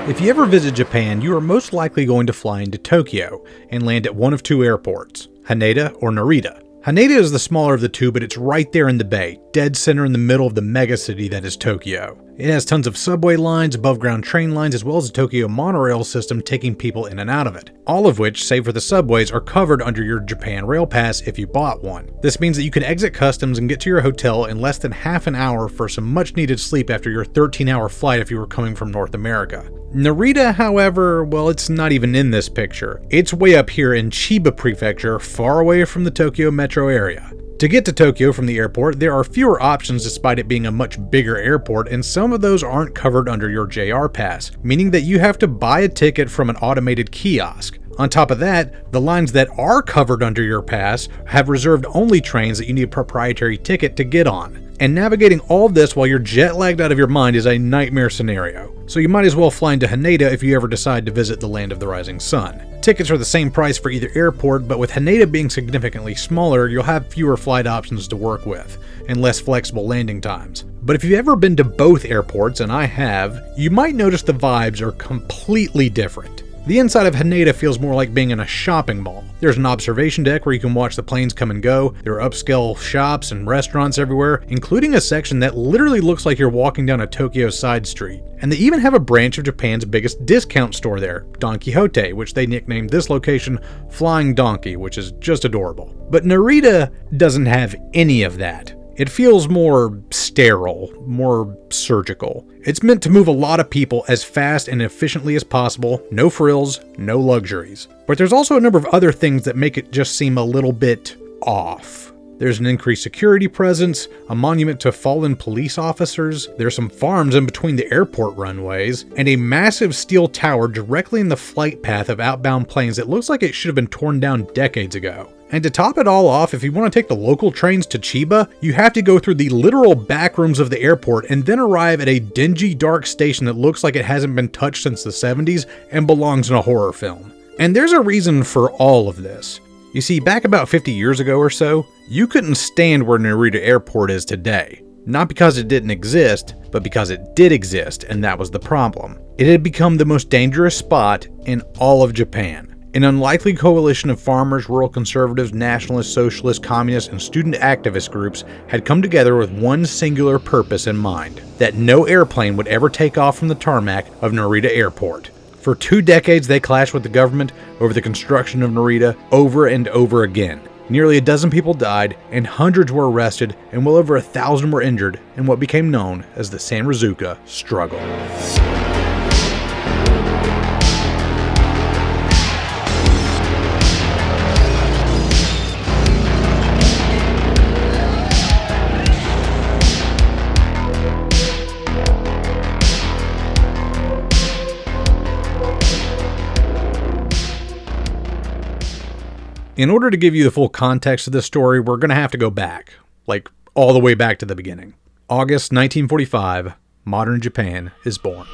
If you ever visit Japan, you are most likely going to fly into Tokyo and land at one of two airports, Haneda or Narita. Haneda is the smaller of the two, but it's right there in the bay, dead center in the middle of the megacity that is Tokyo. It has tons of subway lines, above-ground train lines, as well as a Tokyo monorail system taking people in and out of it. All of which, save for the subways, are covered under your Japan Rail Pass if you bought one. This means that you can exit customs and get to your hotel in less than half an hour for some much-needed sleep after your 13-hour flight if you were coming from North America. Narita, however, well, it's not even in this picture. It's way up here in Chiba Prefecture, far away from the Tokyo metro area. To get to Tokyo from the airport, there are fewer options despite it being a much bigger airport, and some of those aren't covered under your JR Pass, meaning that you have to buy a ticket from an automated kiosk. On top of that, the lines that are covered under your pass have reserved only trains that you need a proprietary ticket to get on. And navigating all of this while you're jet lagged out of your mind is a nightmare scenario. So you might as well fly into Haneda if you ever decide to visit the land of the rising sun. Tickets are the same price for either airport, but with Haneda being significantly smaller, you'll have fewer flight options to work with, and less flexible landing times. But if you've ever been to both airports, and I have, you might notice the vibes are completely different. The inside of Haneda feels more like being in a shopping mall. There's an observation deck where you can watch the planes come and go. There are upscale shops and restaurants everywhere, including a section that literally looks like you're walking down a Tokyo side street. And they even have a branch of Japan's biggest discount store there, Don Quixote, which they nicknamed this location Flying Donkey, which is just adorable. But Narita doesn't have any of that. It feels more sterile, more surgical. It's meant to move a lot of people as fast and efficiently as possible, no frills, no luxuries. But there's also a number of other things that make it just seem a little bit off. There's an increased security presence, a monument to fallen police officers, there's some farms in between the airport runways, and a massive steel tower directly in the flight path of outbound planes that looks like it should have been torn down decades ago. And to top it all off, if you want to take the local trains to Chiba, you have to go through the literal back rooms of the airport and then arrive at a dingy, dark station that looks like it hasn't been touched since the 70s and belongs in a horror film. And there's a reason for all of this. You see, back about 50 years ago or so, you couldn't stand where Narita Airport is today. Not because it didn't exist, but because it did exist, and that was the problem. It had become the most dangerous spot in all of Japan. An unlikely coalition of farmers, rural conservatives, nationalists, socialists, communists, and student activist groups had come together with one singular purpose in mind: that no airplane would ever take off from the tarmac of Narita Airport. For 2 decades, they clashed with the government over the construction of Narita over and over again. Nearly a dozen people died, and hundreds were arrested, and well over 1,000 were injured in what became known as the Sanrizuka struggle. In order to give you the full context of this story, we're going to have to go back, like all the way back to the beginning. August 1945, modern Japan is born.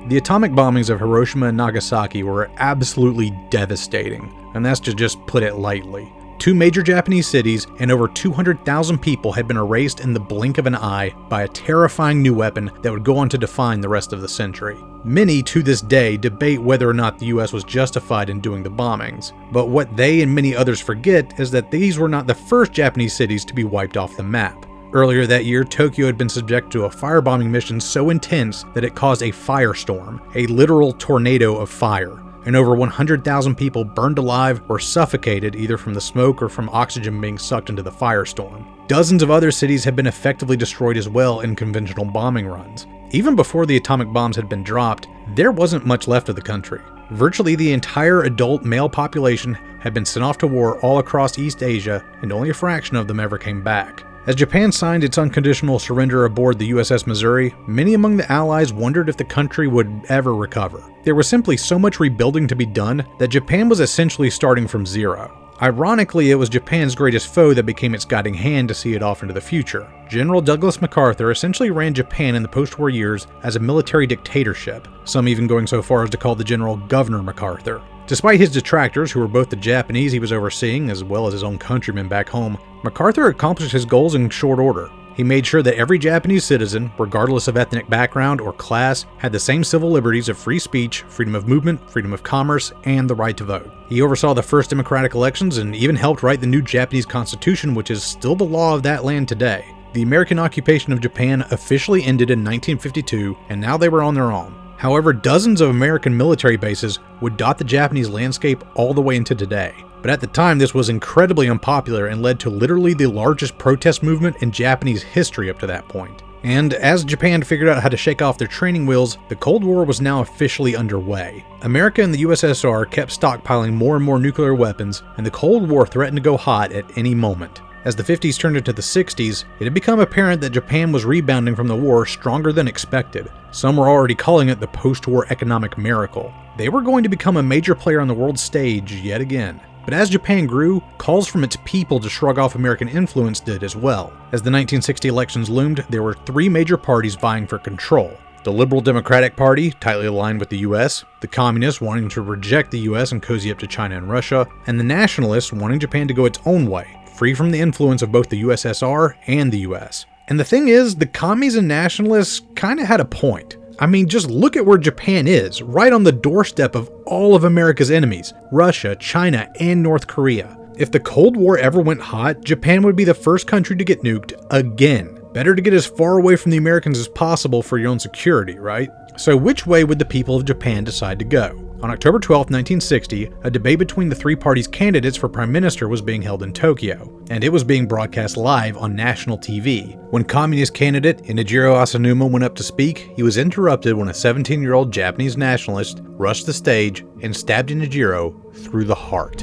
The atomic bombings of Hiroshima and Nagasaki were absolutely devastating, and that's to just put it lightly. 2 major Japanese cities and over 200,000 people had been erased in the blink of an eye by a terrifying new weapon that would go on to define the rest of the century. Many, to this day, debate whether or not the US was justified in doing the bombings, but what they and many others forget is that these were not the first Japanese cities to be wiped off the map. Earlier that year, Tokyo had been subject to a firebombing mission so intense that it caused a firestorm, a literal tornado of fire, and over 100,000 people burned alive or suffocated either from the smoke or from oxygen being sucked into the firestorm. Dozens of other cities had been effectively destroyed as well in conventional bombing runs. Even before the atomic bombs had been dropped, there wasn't much left of the country. Virtually the entire adult male population had been sent off to war all across East Asia, and only a fraction of them ever came back. As Japan signed its unconditional surrender aboard the USS Missouri, many among the Allies wondered if the country would ever recover. There was simply so much rebuilding to be done that Japan was essentially starting from zero. Ironically, it was Japan's greatest foe that became its guiding hand to see it off into the future. General Douglas MacArthur essentially ran Japan in the post-war years as a military dictatorship, some even going so far as to call the general Governor MacArthur. Despite his detractors, who were both the Japanese he was overseeing as well as his own countrymen back home, MacArthur accomplished his goals in short order. He made sure that every Japanese citizen, regardless of ethnic background or class, had the same civil liberties of free speech, freedom of movement, freedom of commerce, and the right to vote. He oversaw the first democratic elections and even helped write the new Japanese constitution, which is still the law of that land today. The American occupation of Japan officially ended in 1952, and now they were on their own. However, dozens of American military bases would dot the Japanese landscape all the way into today. But at the time, this was incredibly unpopular and led to literally the largest protest movement in Japanese history up to that point. And as Japan figured out how to shake off their training wheels, the Cold War was now officially underway. America and the USSR kept stockpiling more and more nuclear weapons, and the Cold War threatened to go hot at any moment. As the 50s turned into the 60s, it had become apparent that Japan was rebounding from the war stronger than expected. Some were already calling it the post-war economic miracle. They were going to become a major player on the world stage yet again. But as Japan grew, calls from its people to shrug off American influence did as well. As the 1960 elections loomed, there were three major parties vying for control. The Liberal Democratic Party, tightly aligned with the US, the Communists wanting to reject the US and cozy up to China and Russia, and the Nationalists wanting Japan to go its own way, free from the influence of both the USSR and the US. And the thing is, the commies and nationalists kinda had a point. I mean, just look at where Japan is, right on the doorstep of all of America's enemies, Russia, China, and North Korea. If the Cold War ever went hot, Japan would be the first country to get nuked again. Better to get as far away from the Americans as possible for your own security, right? So which way would the people of Japan decide to go? On October 12, 1960, a debate between the three parties' candidates for prime minister was being held in Tokyo, and it was being broadcast live on national TV. When communist candidate Inajiro Asanuma went up to speak, he was interrupted when a 17-year-old Japanese nationalist rushed the stage and stabbed Inajiro through the heart.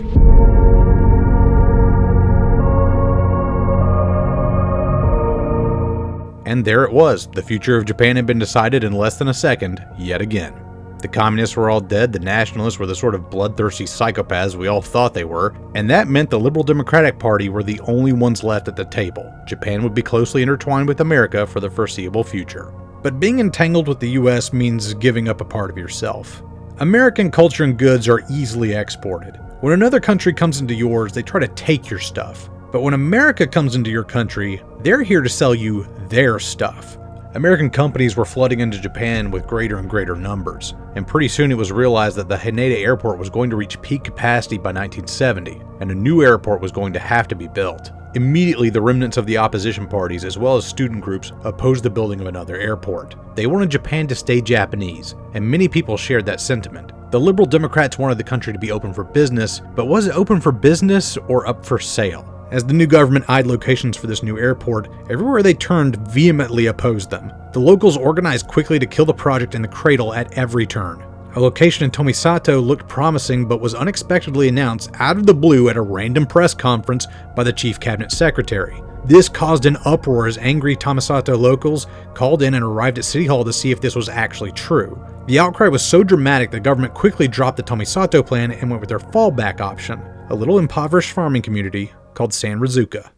And there it was. The future of Japan had been decided in less than a second, yet again. The communists were all dead, the nationalists were the sort of bloodthirsty psychopaths we all thought they were, and that meant the Liberal Democratic Party were the only ones left at the table. Japan would be closely intertwined with America for the foreseeable future. But being entangled with the US means giving up a part of yourself. American culture and goods are easily exported. When another country comes into yours, they try to take your stuff. But when America comes into your country, they're here to sell you their stuff. American companies were flooding into Japan with greater and greater numbers, and pretty soon it was realized that the Haneda Airport was going to reach peak capacity by 1970, and a new airport was going to have to be built. Immediately, the remnants of the opposition parties, as well as student groups, opposed the building of another airport. They wanted Japan to stay Japanese, and many people shared that sentiment. The Liberal Democrats wanted the country to be open for business, but was it open for business or up for sale? As the new government eyed locations for this new airport, everywhere they turned vehemently opposed them. The locals organized quickly to kill the project in the cradle at every turn. A location in Tomisato looked promising but was unexpectedly announced out of the blue at a random press conference by the chief cabinet secretary. This caused an uproar as angry Tomisato locals called in and arrived at City Hall to see if this was actually true. The outcry was so dramatic the government quickly dropped the Tomisato plan and went with their fallback option, a little impoverished farming community called Sanrizuka.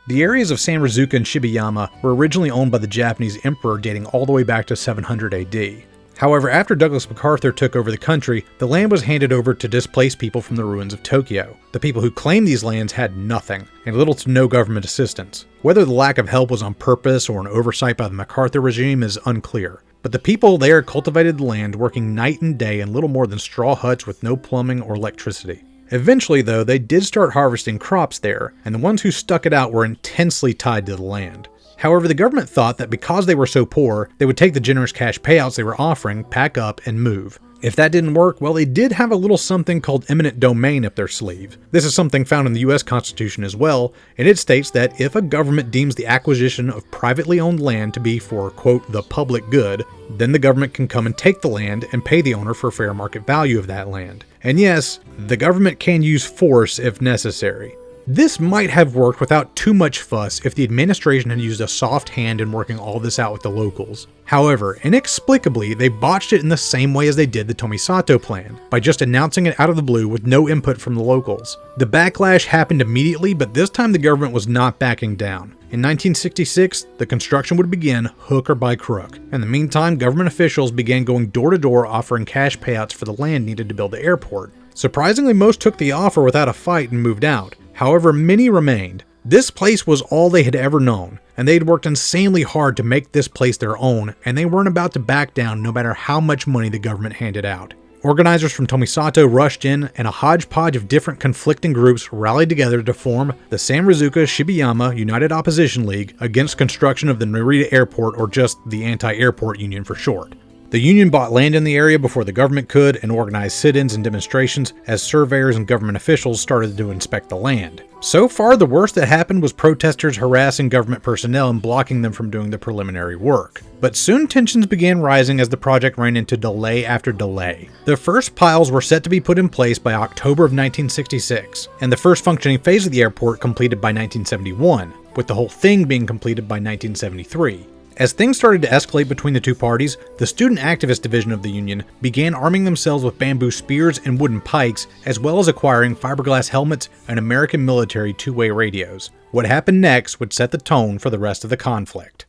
The areas of Sanrizuka and Shibayama were originally owned by the Japanese emperor dating all the way back to 700 AD. However, after Douglas MacArthur took over the country, the land was handed over to displaced people from the ruins of Tokyo. The people who claimed these lands had nothing, and little to no government assistance. Whether the lack of help was on purpose or an oversight by the MacArthur regime is unclear. But the people there cultivated the land, working night and day in little more than straw huts with no plumbing or electricity. Eventually, though, they did start harvesting crops there, and the ones who stuck it out were intensely tied to the land. However, the government thought that because they were so poor, they would take the generous cash payouts they were offering, pack up, and move. If that didn't work, well, they did have a little something called eminent domain up their sleeve. This is something found in the US Constitution as well, and it states that if a government deems the acquisition of privately owned land to be for, quote, the public good, then the government can come and take the land and pay the owner for fair market value of that land. And yes, the government can use force if necessary. This might have worked without too much fuss if the administration had used a soft hand in working all this out with the locals. However, inexplicably, they botched it in the same way as they did the Tomisato plan, by just announcing it out of the blue with no input from the locals. The backlash happened immediately, but this time the government was not backing down. In 1966, the construction would begin hook or by crook. In the meantime, government officials began going door to door offering cash payouts for the land needed to build the airport. Surprisingly, most took the offer without a fight and moved out. However, many remained. This place was all they had ever known, and they'd worked insanely hard to make this place their own, and they weren't about to back down no matter how much money the government handed out. Organizers from Tomisato rushed in, and a hodgepodge of different conflicting groups rallied together to form the Sanrizuka Shibayama United Opposition League against construction of the Narita Airport, or just the Anti-Airport Union for short. The union bought land in the area before the government could and organized sit-ins and demonstrations as surveyors and government officials started to inspect the land. So far, the worst that happened was protesters harassing government personnel and blocking them from doing the preliminary work. But soon tensions began rising as the project ran into delay after delay. The first piles were set to be put in place by October of 1966, and the first functioning phase of the airport completed by 1971, with the whole thing being completed by 1973. As things started to escalate between the two parties, the student activist division of the union began arming themselves with bamboo spears and wooden pikes, as well as acquiring fiberglass helmets and American military two-way radios. What happened next would set the tone for the rest of the conflict.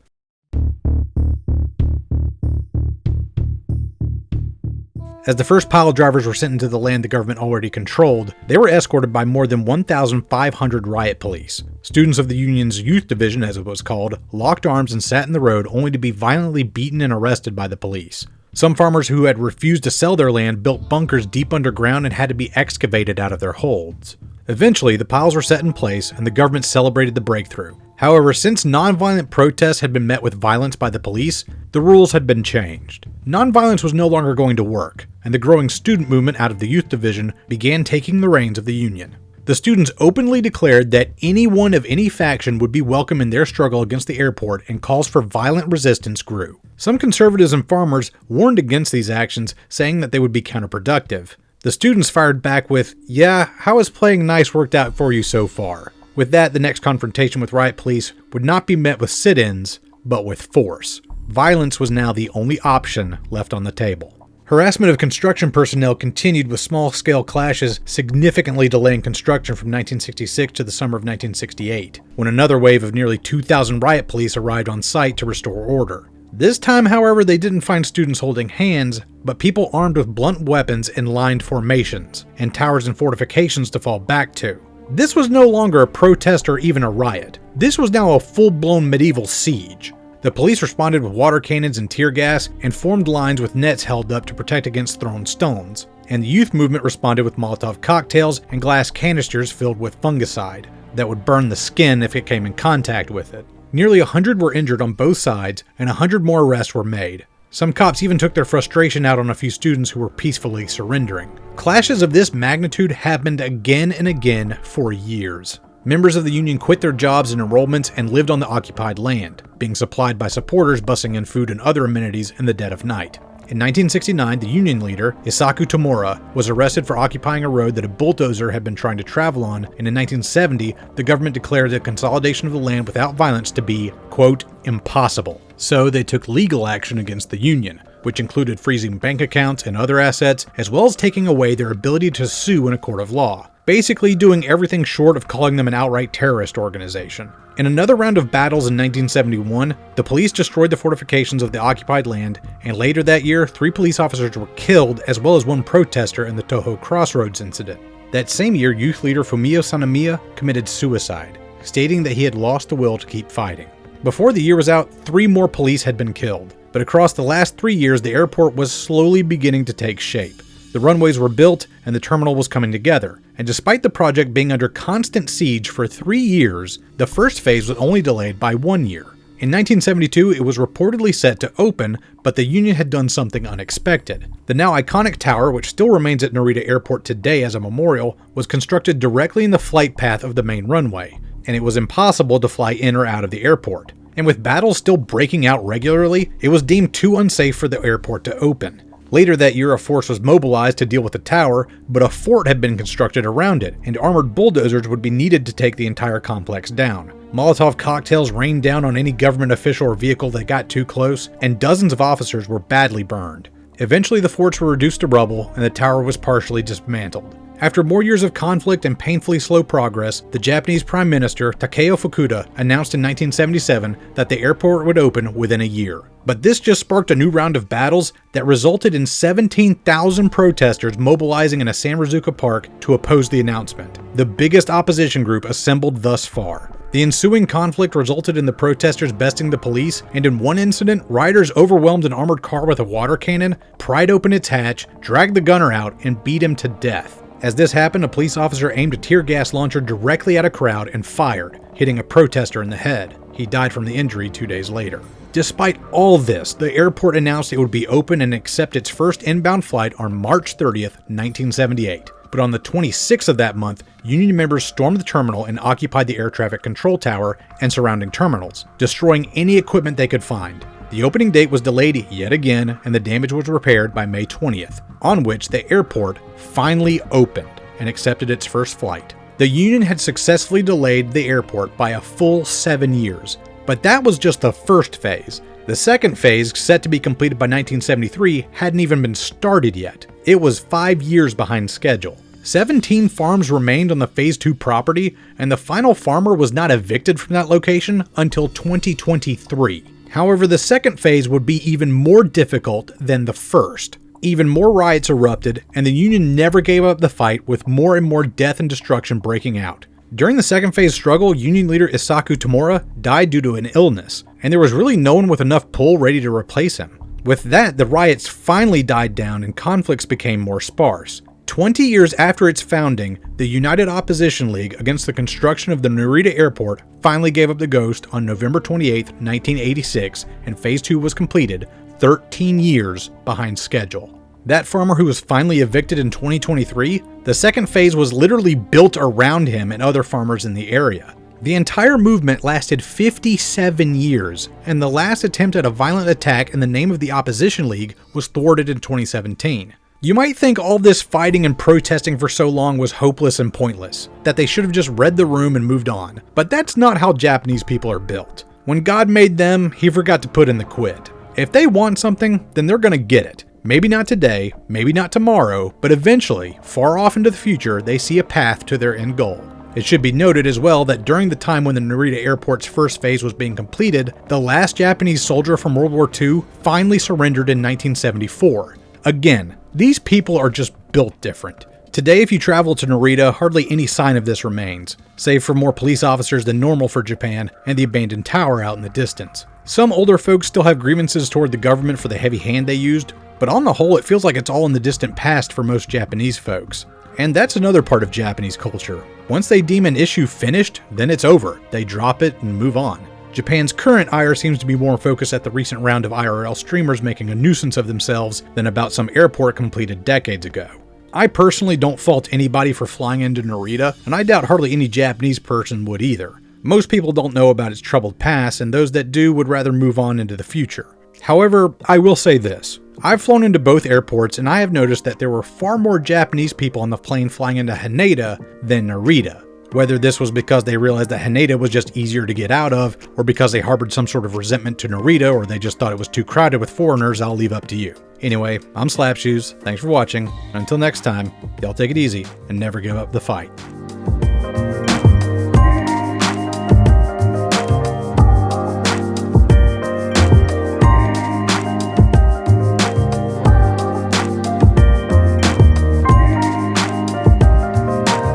As the first pile drivers were sent into the land the government already controlled, they were escorted by more than 1,500 riot police. Students of the union's youth division, as it was called, locked arms and sat in the road only to be violently beaten and arrested by the police. Some farmers who had refused to sell their land built bunkers deep underground and had to be excavated out of their holds. Eventually, the piles were set in place and the government celebrated the breakthrough. However, since nonviolent protests had been met with violence by the police, the rules had been changed. Nonviolence was no longer going to work, and the growing student movement out of the youth division began taking the reins of the union. The students openly declared that anyone of any faction would be welcome in their struggle against the airport, and calls for violent resistance grew. Some conservatives and farmers warned against these actions, saying that they would be counterproductive. The students fired back with, "Yeah, how has playing nice worked out for you so far?" With that, the next confrontation with riot police would not be met with sit-ins, but with force. Violence was now the only option left on the table. Harassment of construction personnel continued, with small-scale clashes significantly delaying construction from 1966 to the summer of 1968, when another wave of nearly 2,000 riot police arrived on site to restore order. This time, however, they didn't find students holding hands, but people armed with blunt weapons in lined formations, and towers and fortifications to fall back to. This was no longer a protest or even a riot. This was now a full-blown medieval siege. The police responded with water cannons and tear gas, and formed lines with nets held up to protect against thrown stones. And the youth movement responded with Molotov cocktails and glass canisters filled with fungicide that would burn the skin if it came in contact with it. Nearly 100 were injured on both sides, and 100 more arrests were made. Some cops even took their frustration out on a few students who were peacefully surrendering. Clashes of this magnitude happened again and again for years. Members of the union quit their jobs and enrollments and lived on the occupied land, being supplied by supporters busing in food and other amenities in the dead of night. In 1969, the union leader, Isaku Tomura, was arrested for occupying a road that a bulldozer had been trying to travel on, and in 1970, the government declared the consolidation of the land without violence to be, quote, impossible. So they took legal action against the union, which included freezing bank accounts and other assets, as well as taking away their ability to sue in a court of law. Basically doing everything short of calling them an outright terrorist organization. In another round of battles in 1971, the police destroyed the fortifications of the occupied land, and later that year, 3 police officers were killed, as well as 1 protester in the Toho Crossroads incident. That same year, youth leader Fumio Sanamiya committed suicide, stating that he had lost the will to keep fighting. Before the year was out, 3 more police had been killed, but across the last 3 years, the airport was slowly beginning to take shape. The runways were built, and the terminal was coming together, and despite the project being under constant siege for 3 years, the first phase was only delayed by 1 year. In 1972, it was reportedly set to open, but the union had done something unexpected. The now iconic tower, which still remains at Narita Airport today as a memorial, was constructed directly in the flight path of the main runway, and it was impossible to fly in or out of the airport. And with battles still breaking out regularly, it was deemed too unsafe for the airport to open. Later that year, a force was mobilized to deal with the tower, but a fort had been constructed around it, and armored bulldozers would be needed to take the entire complex down. Molotov cocktails rained down on any government official or vehicle that got too close, and dozens of officers were badly burned. Eventually, the forts were reduced to rubble, and the tower was partially dismantled. After more years of conflict and painfully slow progress, the Japanese Prime Minister Takeo Fukuda announced in 1977 that the airport would open within a year. But this just sparked a new round of battles that resulted in 17,000 protesters mobilizing in a Sanrizuka park to oppose the announcement, the biggest opposition group assembled thus far. The ensuing conflict resulted in the protesters besting the police, and in one incident, rioters overwhelmed an armored car with a water cannon, pried open its hatch, dragged the gunner out, and beat him to death. As this happened, a police officer aimed a tear gas launcher directly at a crowd and fired, hitting a protester in the head. He died from the injury 2 days later. Despite all this, the airport announced it would be open and accept its first inbound flight on March 30th, 1978. But on the 26th of that month, Union members stormed the terminal and occupied the air traffic control tower and surrounding terminals, destroying any equipment they could find. The opening date was delayed yet again, and the damage was repaired by May 20th, on which the airport finally opened and accepted its first flight. The Union had successfully delayed the airport by a full 7 years, but that was just the first phase. The second phase, set to be completed by 1973, hadn't even been started yet. It was 5 years behind schedule. 17 farms remained on the Phase 2 property, and the final farmer was not evicted from that location until 2023. However, the second phase would be even more difficult than the first. Even more riots erupted, and the Union never gave up the fight, with more and more death and destruction breaking out. During the second phase struggle, Union leader Isaku Tomura died due to an illness, and there was really no one with enough pull ready to replace him. With that, the riots finally died down and conflicts became more sparse. 20 years after its founding, the United Opposition League against the construction of the Narita Airport finally gave up the ghost on November 28, 1986, and Phase 2 was completed 13 years behind schedule. That farmer who was finally evicted in 2023, the second phase was literally built around him and other farmers in the area. The entire movement lasted 57 years, and the last attempt at a violent attack in the name of the Opposition League was thwarted in 2017. You might think all this fighting and protesting for so long was hopeless and pointless, that they should have just read the room and moved on. But that's not how Japanese people are built. When God made them, he forgot to put in the quit. If they want something, then they're gonna get it. Maybe not today, maybe not tomorrow, but eventually, far off into the future, they see a path to their end goal. It should be noted as well that during the time when the Narita Airport's first phase was being completed, the last Japanese soldier from World War II finally surrendered in 1974. Again, these people are just built different. Today, if you travel to Narita, hardly any sign of this remains, save for more police officers than normal for Japan and the abandoned tower out in the distance. Some older folks still have grievances toward the government for the heavy hand they used, but on the whole, it feels like it's all in the distant past for most Japanese folks. And that's another part of Japanese culture. Once they deem an issue finished, then it's over. They drop it and move on. Japan's current ire seems to be more focused at the recent round of IRL streamers making a nuisance of themselves than about some airport completed decades ago. I personally don't fault anybody for flying into Narita, and I doubt hardly any Japanese person would either. Most people don't know about its troubled past, and those that do would rather move on into the future. However, I will say this. I've flown into both airports, and I have noticed that there were far more Japanese people on the plane flying into Haneda than Narita. Whether this was because they realized that Haneda was just easier to get out of, or because they harbored some sort of resentment to Narita, or they just thought it was too crowded with foreigners, I'll leave up to you. Anyway, I'm Slapshoes, thanks for watching, and until next time, y'all take it easy, and never give up the fight.